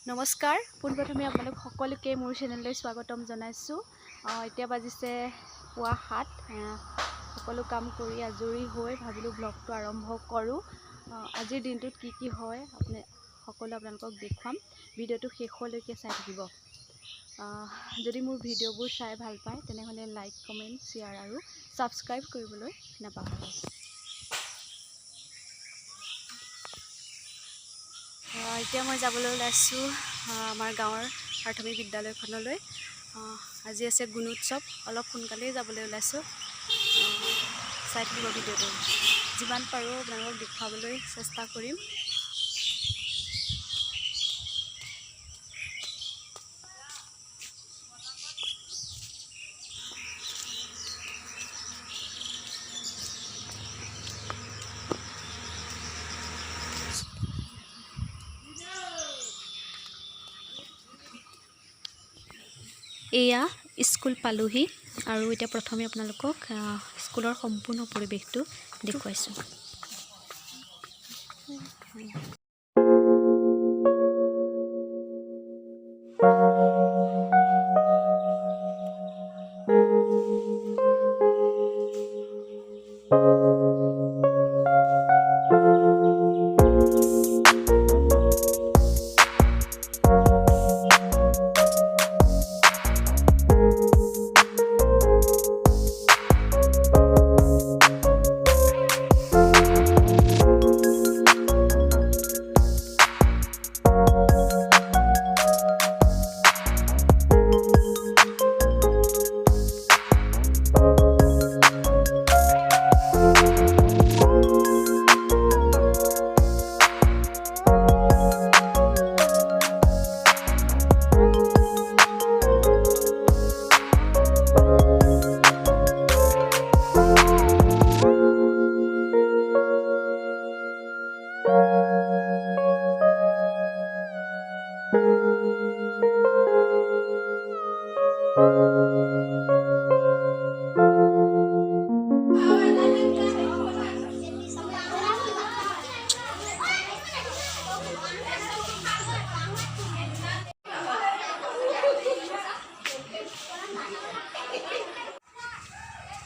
নমস্কাৰ পোনপ্ৰথমে আপোনালোক সকলোকে মোৰ চেনেললৈ স্বাগতম জনাইছোঁ। এতিয়া বাজিছে পুৱা 7। সকলো কাম কৰি আজৰি হৈ ভাবিলোঁ ব্লগটো আৰম্ভ কৰোঁ। আজিৰ দিনটোত কি হয় আপোনালোকক দেখুৱাম। ভিডিঅ'টো শেষলৈকে চাই থাকিব। যদি মোৰ ভিডিঅ'বোৰ চাই ভাল পায় তেনেহ'লে লাইক, কমেণ্ট, শ্বেয়াৰ আৰু ছাবস্ক্ৰাইব কৰিবলৈ নাপাহৰিব। এতিয়া মই যাবলৈ ওলাইছোঁ আমাৰ গাঁৱৰ প্ৰাথমিক বিদ্যালয়খনলৈ। আজি আছে গুণোৎসৱ। অলপ সোনকালেই যাবলৈ ওলাইছোঁ। চাই থাকিব ভিডিঅ'টো। যিমান পাৰোঁ আপোনালোকক দেখুৱাবলৈ চেষ্টা কৰিম। এয়া স্কুল পালোহি আৰু এতিয়া প্ৰথমে আপোনালোকক স্কুলৰ সম্পূৰ্ণ পৰিৱেশটো দেখুৱাইছোঁ।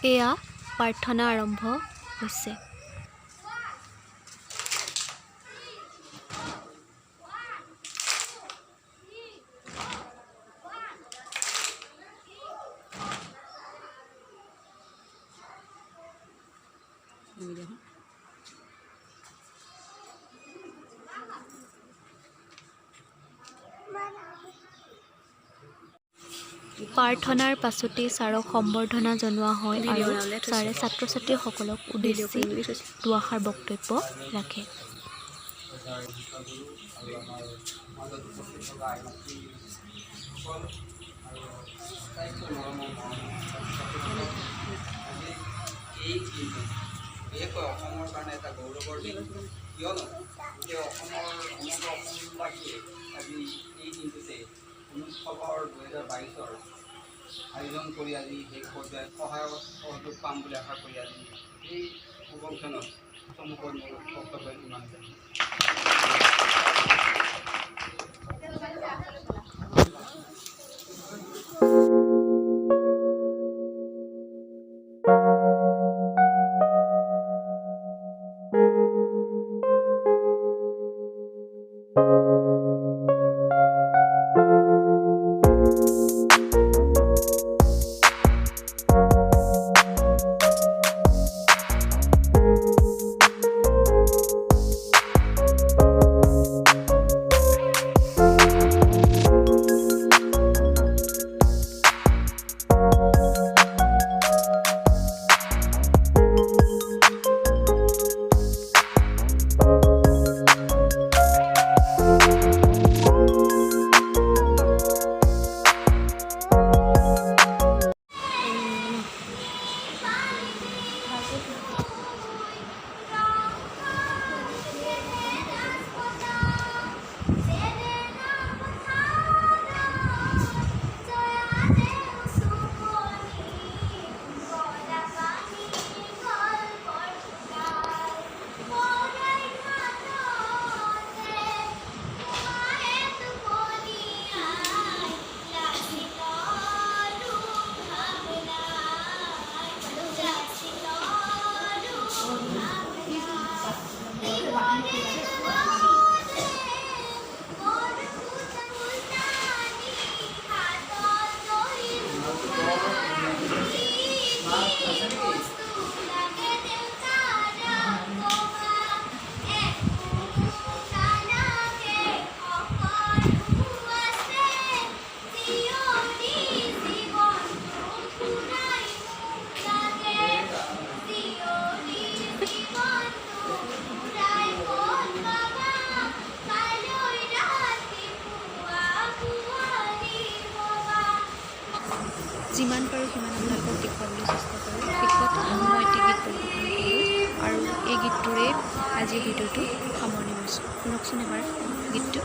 এয়া প্ৰাৰ্থনা আৰম্ভ হৈছে। প্ৰাৰ্থনাৰ পাছতেই ছাৰক সম্বৰ্ধনা জনোৱা হয় আৰু ছাৰে ছাত্ৰ ছাত্ৰীসকলক উদ্দেশ্যি দুআষাৰ বক্তব্য ৰাখে। অসমৰ কাৰণে এটা গৌৰৱৰ দিন, কিয়নো অসমৰ সমগ্ৰ অসমবাসীয়ে আজি এই দিনটোতে গুণোৎসৱৰ 2022 আয়োজন কৰি আজি শেষ পৰ্যায়ত সহযোগ পাম বুলি আশা কৰি আজি এই উপলক্ষণত সন্মুখত মোৰ বক্তব্য ইমানতে। যিমান পাৰোঁ সিমান আপোনালোকক দেখুৱাবলৈ চেষ্টা কৰোঁ। শেষত মই এটি গীত পৰিৱেশন কৰোঁ আৰু এই গীতটোৰে আজিৰ ভিডিঅ'টো সামৰণি মাৰিছোঁ। শুনকচোন এবাৰ গীতটো।